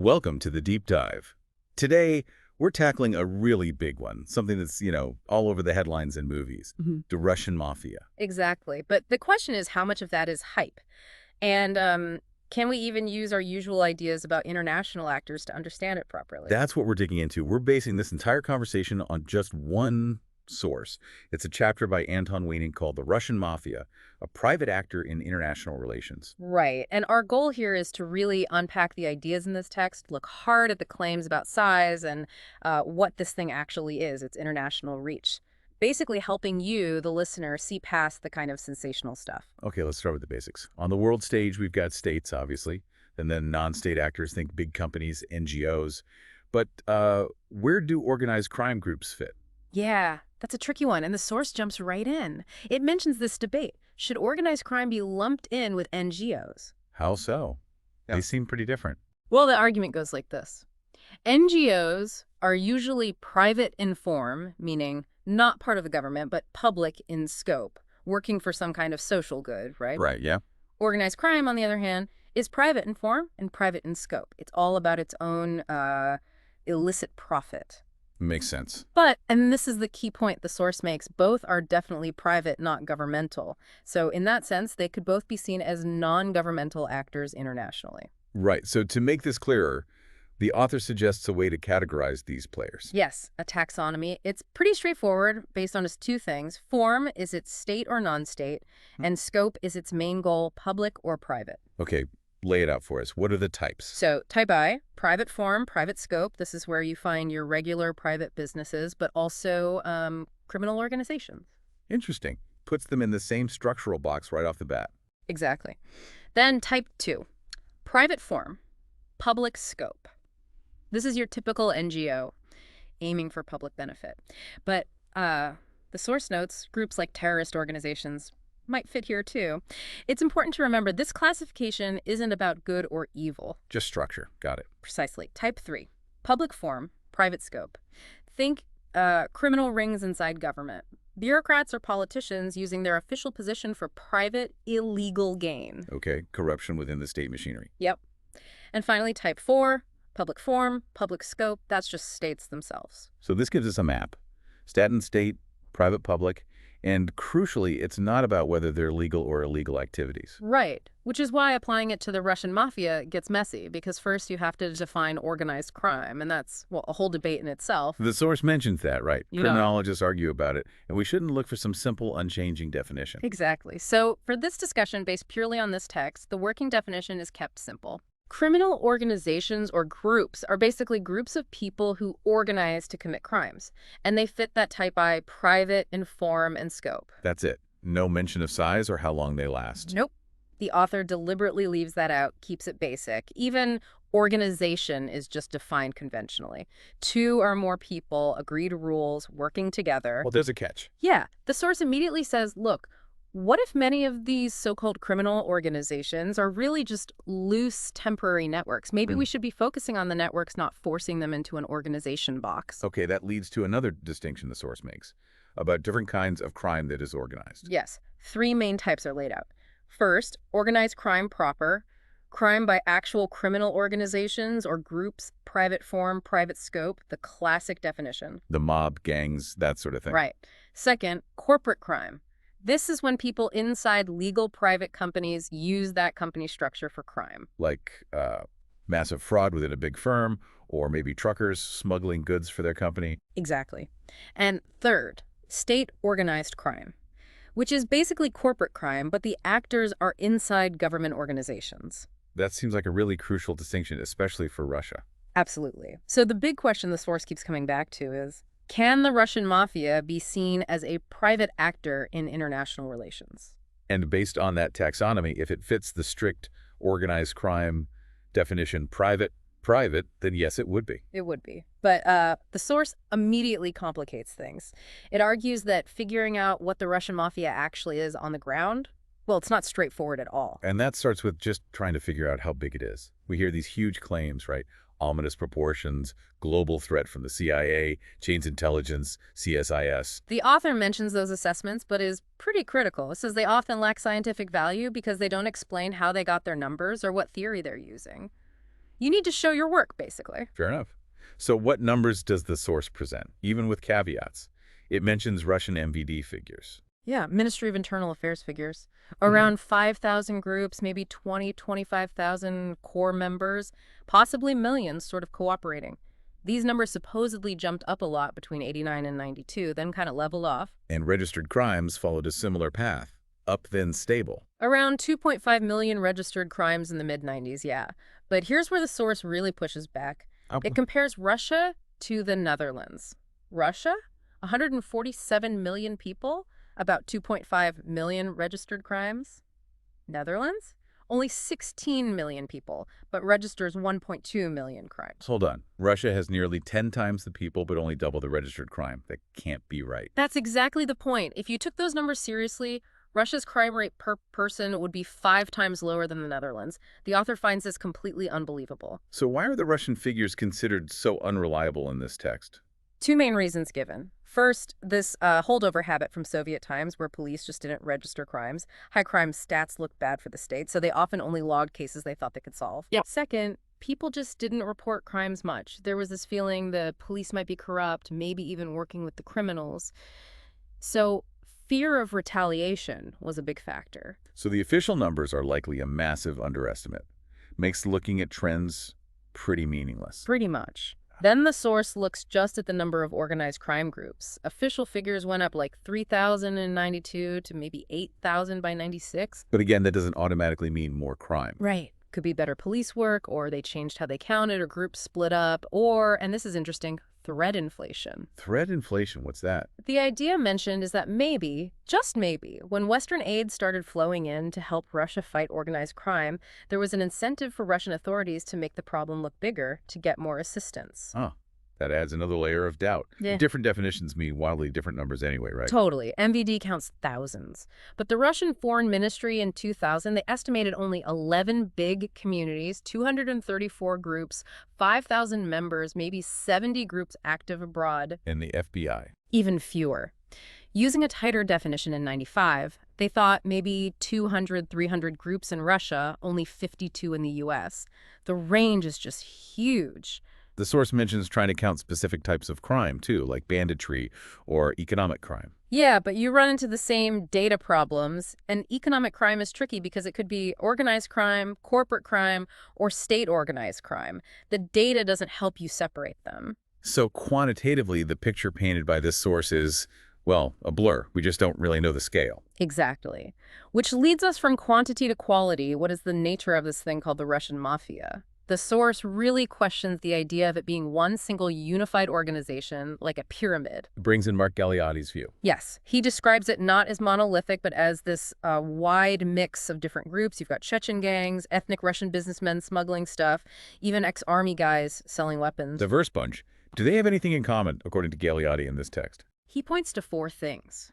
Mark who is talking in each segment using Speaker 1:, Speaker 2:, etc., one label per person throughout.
Speaker 1: Welcome to the Deep Dive. Today, we're tackling a really big one, something that's, all over the headlines and movies, the Russian Mafia.
Speaker 2: Exactly. But the question is how much of that is hype? And can we even use our usual ideas about international actors to understand it properly?
Speaker 1: That's what we're digging into. We're basing this entire conversation on just one source. It's a chapter by Anton Weining called The Russian Mafia, a private actor in international relations.
Speaker 2: Right. And our goal here is to really unpack the ideas in this text, look hard at the claims about size and what this thing actually is, its international reach. Basically helping you, the listener, see past the kind of sensational stuff.
Speaker 1: Okay, let's start with the basics. On the world stage, we've got states, obviously, and then non-state actors, think big companies, NGOs. But where do organized crime groups fit?
Speaker 2: Yeah, that's a tricky one, and the source jumps right in. It mentions this debate. Should organized crime be lumped in with NGOs?
Speaker 1: How so?
Speaker 2: Yeah.
Speaker 1: They seem pretty different.
Speaker 2: Well, the argument goes like this. NGOs are usually private in form, meaning not part of the government, but public in scope, working for some kind of social good, right?
Speaker 1: Right, yeah.
Speaker 2: Organized crime, on the other hand, is private in form and private in scope. It's all about its own illicit profit.
Speaker 1: Makes sense.
Speaker 2: But, and this is the key point the source makes, both are definitely private, not governmental. So in that sense, they could both be seen as non-governmental actors internationally.
Speaker 1: Right. So to make this clearer, the author suggests a way to categorize these players.
Speaker 2: Yes, a taxonomy. It's pretty straightforward based on its two things. Form is its state or non-state, and scope is its main goal, public or private.
Speaker 1: Okay, lay it out for us. What are the types?
Speaker 2: So type I, private form, private scope. This is where you find your regular private businesses, but also criminal organizations.
Speaker 1: Interesting. Puts them in the same structural box right off the bat.
Speaker 2: Exactly. Then type 2, private form, public scope. This is your typical NGO, aiming for public benefit. But the source notes groups like terrorist organizations might fit here too. It's important to remember this classification isn't about good or evil.
Speaker 1: Just structure. Got it.
Speaker 2: Precisely. Type 3, public form, private scope. Think criminal rings inside government. Bureaucrats or politicians using their official position for private, illegal gain.
Speaker 1: Okay, corruption within the state machinery.
Speaker 2: Yep. And finally, type 4, public form, public scope. That's just states themselves.
Speaker 1: So this gives us a map. Stat and state, private, public. And crucially, it's not about whether they're legal or illegal activities.
Speaker 2: Right, which is why applying it to the Russian Mafia gets messy, because first you have to define organized crime, and that's, well, a whole debate in itself.
Speaker 1: The source mentions that, right?
Speaker 2: You
Speaker 1: Criminologists argue about it, and we shouldn't look for some simple, unchanging definition.
Speaker 2: Exactly. So for this discussion based purely on this text, the working definition is kept simple. Criminal organizations or groups are basically groups of people who organize to commit crimes, and they fit that type I, private in form and scope.
Speaker 1: That's it. No mention of size or how long they last.
Speaker 2: Nope. The author deliberately leaves that out, keeps it basic. Even organization is just defined conventionally. 2 or more people, agreed rules, working together.
Speaker 1: Well, there's a catch.
Speaker 2: Yeah. The source immediately says, look, what if many of these so-called criminal organizations are really just loose, temporary networks? Maybe we should be focusing on the networks, not forcing them into an organization box.
Speaker 1: Okay, that leads to another distinction the source makes about different kinds of crime that is organized.
Speaker 2: Yes. 3 main types are laid out. First, organized crime proper, crime by actual criminal organizations or groups, private form, private scope, the classic definition.
Speaker 1: The mob, gangs, that sort of thing.
Speaker 2: Right. Second, corporate crime. This is when people inside legal private companies use that company structure for crime.
Speaker 1: Like massive fraud within a big firm, or maybe truckers smuggling goods for their company.
Speaker 2: Exactly. And third, state organized crime, which is basically corporate crime, but the actors are inside government organizations.
Speaker 1: That seems like a really crucial distinction, especially for Russia.
Speaker 2: Absolutely. So the big question the source keeps coming back to is, can the Russian Mafia be seen as a private actor in international relations?
Speaker 1: And based on that taxonomy, if it fits the strict organized crime definition, private, then yes, it would be.
Speaker 2: It would be. But the source immediately complicates things. It argues that figuring out what the Russian Mafia actually is on the ground, well, it's not straightforward at all.
Speaker 1: And that starts with just trying to figure out how big it is. We hear these huge claims, right? Ominous proportions, global threat from the CIA, Chains Intelligence, CSIS.
Speaker 2: The author mentions those assessments, but is pretty critical. It says they often lack scientific value because they don't explain how they got their numbers or what theory they're using. You need to show your work, basically.
Speaker 1: Fair enough. So what numbers does the source present, even with caveats? It mentions Russian MVD figures.
Speaker 2: Yeah, Ministry of Internal Affairs figures. Around 5,000 groups, maybe 20, 25,000 core members, possibly millions sort of cooperating. These numbers supposedly jumped up a lot between 89 and 92, then kind of leveled off.
Speaker 1: And registered crimes followed a similar path, up then stable.
Speaker 2: Around 2.5 million registered crimes in the mid-90s, yeah. But here's where the source really pushes back. It compares Russia to the Netherlands. Russia? 147 million people? About 2.5 million registered crimes. Netherlands? Only 16 million people, but registers 1.2 million crimes.
Speaker 1: Hold on. Russia has nearly 10 times the people, but only double the registered crime. That can't be right.
Speaker 2: That's exactly the point. If you took those numbers seriously, Russia's crime rate per person would be 5 times lower than the Netherlands. The author finds this completely unbelievable.
Speaker 1: So why are the Russian figures considered so unreliable in this text?
Speaker 2: 2 main reasons given. First, this holdover habit from Soviet times where police just didn't register crimes. High crime stats look bad for the state, so they often only logged cases they thought they could solve. Yep. Second, people just didn't report crimes much. There was this feeling the police might be corrupt, maybe even working with the criminals. So fear of retaliation was a big factor.
Speaker 1: So the official numbers are likely a massive underestimate. Makes looking at trends pretty meaningless.
Speaker 2: Pretty much. Then the source looks just at the number of organized crime groups. Official figures went up like 3,000 in 92 to maybe 8,000 by 96.
Speaker 1: But again, that doesn't automatically mean more crime.
Speaker 2: Right. Could be better police work, or they changed how they counted, or groups split up, or, and this is interesting, threat inflation.
Speaker 1: Threat inflation, what's that?
Speaker 2: The idea mentioned is that maybe, just maybe, when Western aid started flowing in to help Russia fight organized crime, there was an incentive for Russian authorities to make the problem look bigger to get more assistance.
Speaker 1: Huh. That adds another layer of doubt.
Speaker 2: Yeah.
Speaker 1: Different definitions mean wildly different numbers anyway, right?
Speaker 2: Totally. MVD counts thousands. But the Russian Foreign Ministry in 2000, they estimated only 11 big communities, 234 groups, 5,000 members, maybe 70 groups active abroad.
Speaker 1: And the FBI.
Speaker 2: Even fewer. Using a tighter definition in 95, they thought maybe 200, 300 groups in Russia, only 52 in the U.S. The range is just huge.
Speaker 1: The source mentions trying to count specific types of crime, too, like banditry or economic crime.
Speaker 2: Yeah, but you run into the same data problems, and economic crime is tricky because it could be organized crime, corporate crime, or state-organized crime. The data doesn't help you separate them.
Speaker 1: So quantitatively, the picture painted by this source is, well, a blur. We just don't really know the scale.
Speaker 2: Exactly. Which leads us from quantity to quality. What is the nature of this thing called the Russian Mafia? The source really questions the idea of it being one single unified organization, like a pyramid.
Speaker 1: It brings in Mark Galeotti's view.
Speaker 2: Yes, he describes it not as monolithic, but as this wide mix of different groups. You've got Chechen gangs, ethnic Russian businessmen smuggling stuff, even ex-army guys selling weapons.
Speaker 1: Diverse bunch. Do they have anything in common, according to Galeotti in this text?
Speaker 2: He points to 4 things.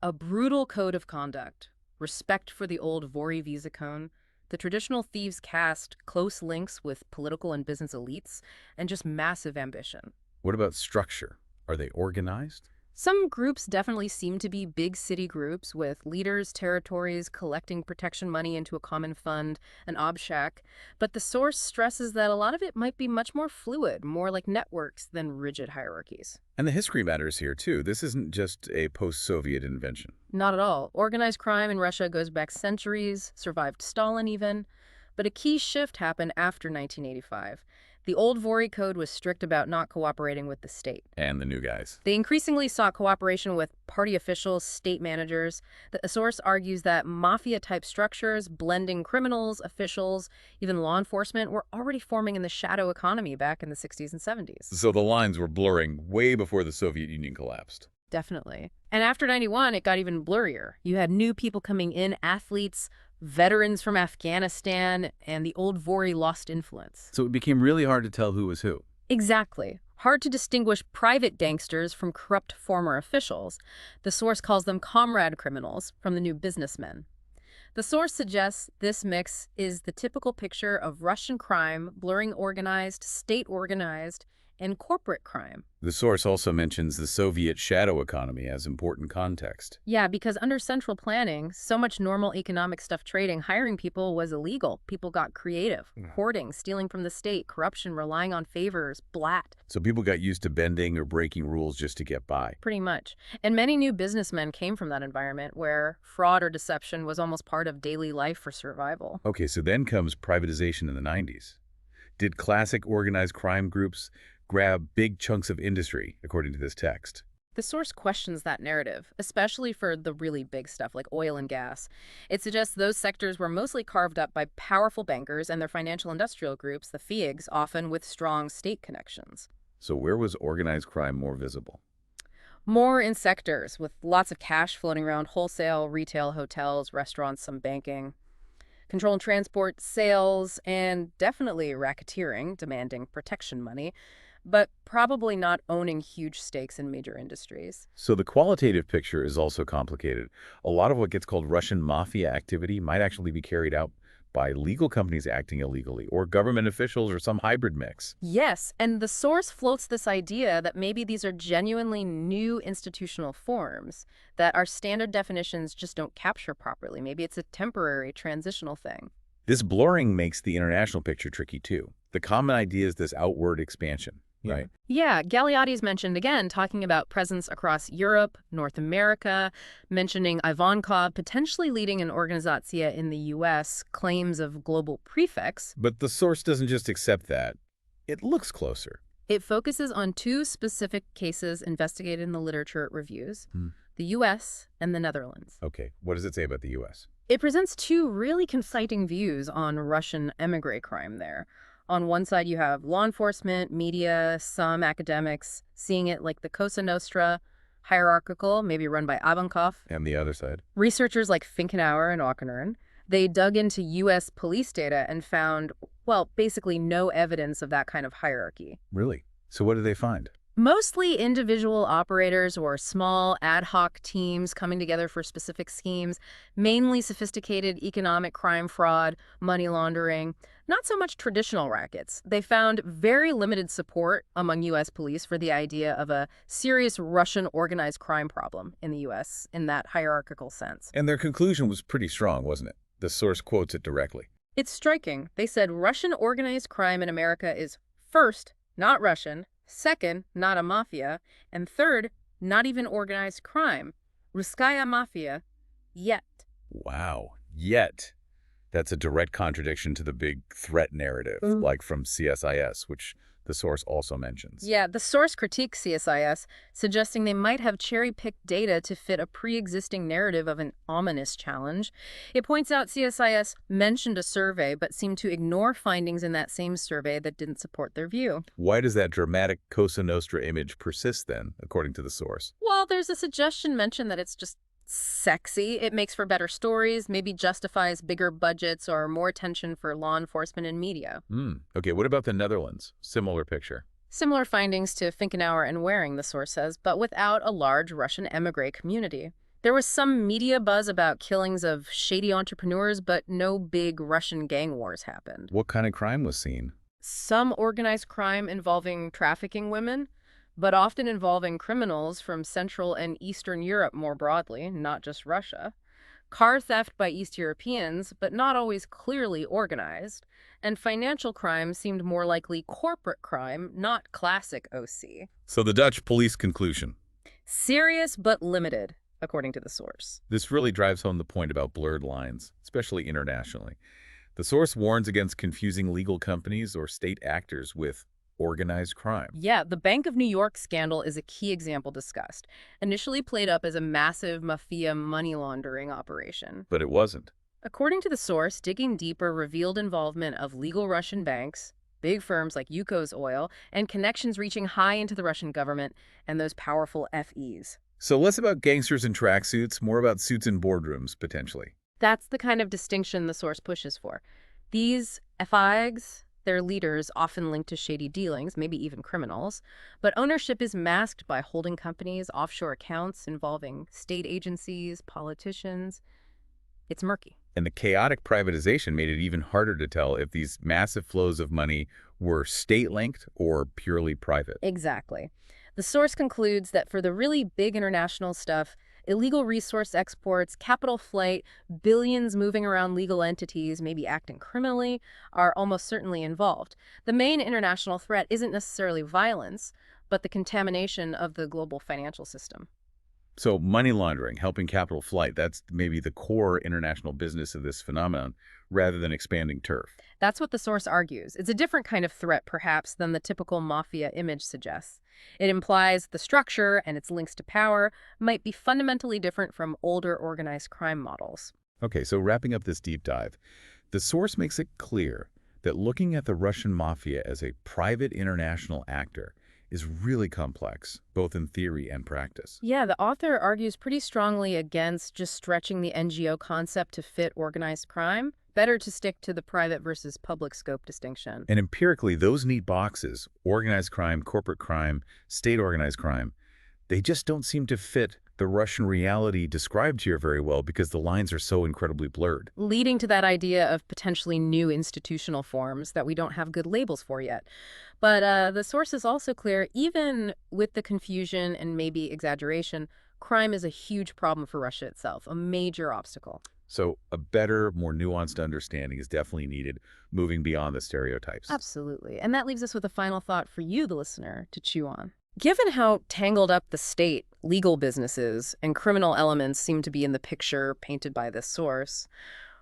Speaker 2: A brutal code of conduct, respect for the old Vori visa cone, the traditional thieves' caste, close links with political and business elites, and just massive ambition.
Speaker 1: What about structure? Are they organized?
Speaker 2: Some groups definitely seem to be big city groups with leaders, territories, collecting protection money into a common fund, an obshak. But the source stresses that a lot of it might be much more fluid, more like networks than rigid hierarchies.
Speaker 1: And the history matters here, too. This isn't just a post-Soviet invention.
Speaker 2: Not at all. Organized crime in Russia goes back centuries, survived Stalin even. But a key shift happened after 1985. The old Vori Code was strict about not cooperating with the state.
Speaker 1: And the new guys.
Speaker 2: They increasingly sought cooperation with party officials, state managers. The source argues that mafia-type structures, blending criminals, officials, even law enforcement, were already forming in the shadow economy back in the 60s and 70s.
Speaker 1: So the lines were blurring way before the Soviet Union collapsed.
Speaker 2: Definitely. And after 91, it got even blurrier. You had new people coming in, athletes, veterans from Afghanistan, and the old Vori lost influence.
Speaker 1: So it became really hard to tell who was who.
Speaker 2: Exactly. Hard to distinguish private gangsters from corrupt former officials. The source calls them comrade criminals from the new businessmen. The source suggests this mix is the typical picture of Russian crime blurring organized, state-organized, and corporate crime.
Speaker 1: The source also mentions the Soviet shadow economy as important context.
Speaker 2: Yeah, because under central planning, so much normal economic stuff trading, hiring people was illegal. People got creative. Hoarding, stealing from the state, corruption, relying on favors, blat.
Speaker 1: So people got used to bending or breaking rules just to get by.
Speaker 2: Pretty much. And many new businessmen came from that environment where fraud or deception was almost part of daily life for survival.
Speaker 1: Okay, so then comes privatization in the 90s. Did classic organized crime groups grab big chunks of industry, according to this text?
Speaker 2: The source questions that narrative, especially for the really big stuff like oil and gas. It suggests those sectors were mostly carved up by powerful bankers and their financial industrial groups, the FIIGs, often with strong state connections.
Speaker 1: So where was organized crime more visible?
Speaker 2: More in sectors with lots of cash floating around: wholesale, retail, hotels, restaurants, some banking. Control and transport, sales, and definitely racketeering, demanding protection money, but probably not owning huge stakes in major industries.
Speaker 1: So the qualitative picture is also complicated. A lot of what gets called Russian Mafia activity might actually be carried out by legal companies acting illegally, or government officials, or some hybrid mix.
Speaker 2: Yes, and the source floats this idea that maybe these are genuinely new institutional forms that our standard definitions just don't capture properly. Maybe it's a temporary, transitional thing.
Speaker 1: This blurring makes the international picture tricky too. The common idea is this outward expansion, right?
Speaker 2: Yeah, Galeotti's mentioned again, talking about presence across Europe, North America, mentioning Ivankov potentially leading an organization in the U.S., claims of global prefects.
Speaker 1: But the source doesn't just accept that. It looks closer.
Speaker 2: It focuses on two specific cases investigated in the literature it reviews,
Speaker 1: Hmm.
Speaker 2: the U.S. and the Netherlands.
Speaker 1: Okay, what does it say about the U.S.?
Speaker 2: It presents two really conflicting views on Russian émigré crime there. On one side, you have law enforcement, media, some academics seeing it like the Cosa Nostra, hierarchical, maybe run by Ivankov.
Speaker 1: And the other side?
Speaker 2: Researchers like Finkenauer and Aukener, they dug into U.S. police data and found, well, basically no evidence of that kind of hierarchy.
Speaker 1: Really? So what did they find?
Speaker 2: Mostly individual operators or small ad hoc teams coming together for specific schemes, mainly sophisticated economic crime, fraud, money laundering, not so much traditional rackets. They found very limited support among U.S. police for the idea of a serious Russian organized crime problem in the U.S. in that hierarchical sense.
Speaker 1: And their conclusion was pretty strong, wasn't it? The source quotes it directly.
Speaker 2: It's striking. They said Russian organized crime in America is, first, not Russian, second, not a mafia, and third, not even organized crime. Ruskaya mafia, yet.
Speaker 1: Wow. Yet. That's a direct contradiction to the big threat narrative, like from CSIS, which the source also mentions.
Speaker 2: Yeah, the source critiques CSIS, suggesting they might have cherry-picked data to fit a pre-existing narrative of an ominous challenge. It points out CSIS mentioned a survey, but seemed to ignore findings in that same survey that didn't support their view.
Speaker 1: Why does that dramatic Cosa Nostra image persist then, according to the source?
Speaker 2: Well, there's a suggestion mentioned that it's just sexy. It makes for better stories, maybe justifies bigger budgets or more attention for law enforcement and media.
Speaker 1: Okay, what about the Netherlands? Similar picture.
Speaker 2: Similar findings to Finkenauer and Waring, the source says, but without a large Russian émigré community. There was some media buzz about killings of shady entrepreneurs, but no big Russian gang wars happened.
Speaker 1: What kind of crime was seen?
Speaker 2: Some organized crime involving trafficking women, but often involving criminals from Central and Eastern Europe more broadly, not just Russia. Car theft by East Europeans, but not always clearly organized. And financial crime seemed more likely corporate crime, not classic OC.
Speaker 1: So the Dutch police conclusion.
Speaker 2: Serious but limited, according to the source.
Speaker 1: This really drives home the point about blurred lines, especially internationally. The source warns against confusing legal companies or state actors with organized crime.
Speaker 2: Yeah, the Bank of New York scandal is a key example discussed. Initially played up as a massive mafia money laundering operation.
Speaker 1: But it wasn't.
Speaker 2: According to the source, digging deeper revealed involvement of legal Russian banks, big firms like Yukos Oil, and connections reaching high into the Russian government and those powerful FEs.
Speaker 1: So less about gangsters in tracksuits, more about suits in boardrooms, potentially.
Speaker 2: That's the kind of distinction the source pushes for. These FIGs, their leaders often linked to shady dealings, maybe even criminals, but ownership is masked by holding companies, offshore accounts involving state agencies, politicians. It's murky.
Speaker 1: And the chaotic privatization made it even harder to tell if these massive flows of money were state-linked or purely private.
Speaker 2: Exactly. The source concludes that for the really big international stuff, illegal resource exports, capital flight, billions moving around legal entities, maybe acting criminally, are almost certainly involved. The main international threat isn't necessarily violence, but the contamination of the global financial system.
Speaker 1: So money laundering, helping capital flight, that's maybe the core international business of this phenomenon, rather than expanding turf.
Speaker 2: That's what the source argues. It's a different kind of threat, perhaps, than the typical mafia image suggests. It implies the structure and its links to power might be fundamentally different from older organized crime models.
Speaker 1: Okay, so wrapping up this deep dive, the source makes it clear that looking at the Russian mafia as a private international actor is really complex, both in theory and practice.
Speaker 2: Yeah, the author argues pretty strongly against just stretching the NGO concept to fit organized crime. Better to stick to the private versus public scope distinction.
Speaker 1: And empirically, those neat boxes, organized crime, corporate crime, state organized crime, they just don't seem to fit the Russian reality described here very well because the lines are so incredibly blurred.
Speaker 2: Leading to that idea of potentially new institutional forms that we don't have good labels for yet. But the source is also clear, even with the confusion and maybe exaggeration, crime is a huge problem for Russia itself, a major obstacle.
Speaker 1: So a better, more nuanced understanding is definitely needed, moving beyond the stereotypes.
Speaker 2: Absolutely. And that leaves us with a final thought for you, the listener, to chew on. Given how tangled up the state, legal businesses, and criminal elements seem to be in the picture painted by this source,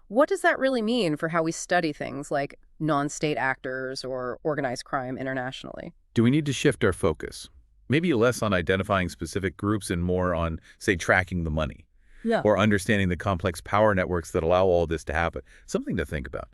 Speaker 2: what does that really mean for how we study things like non-state actors or organized crime internationally?
Speaker 1: Do we need to shift our focus? Maybe less on identifying specific groups and more on, say, tracking the money
Speaker 2: Yeah.
Speaker 1: or understanding the complex power networks that allow all this to happen. Something to think about.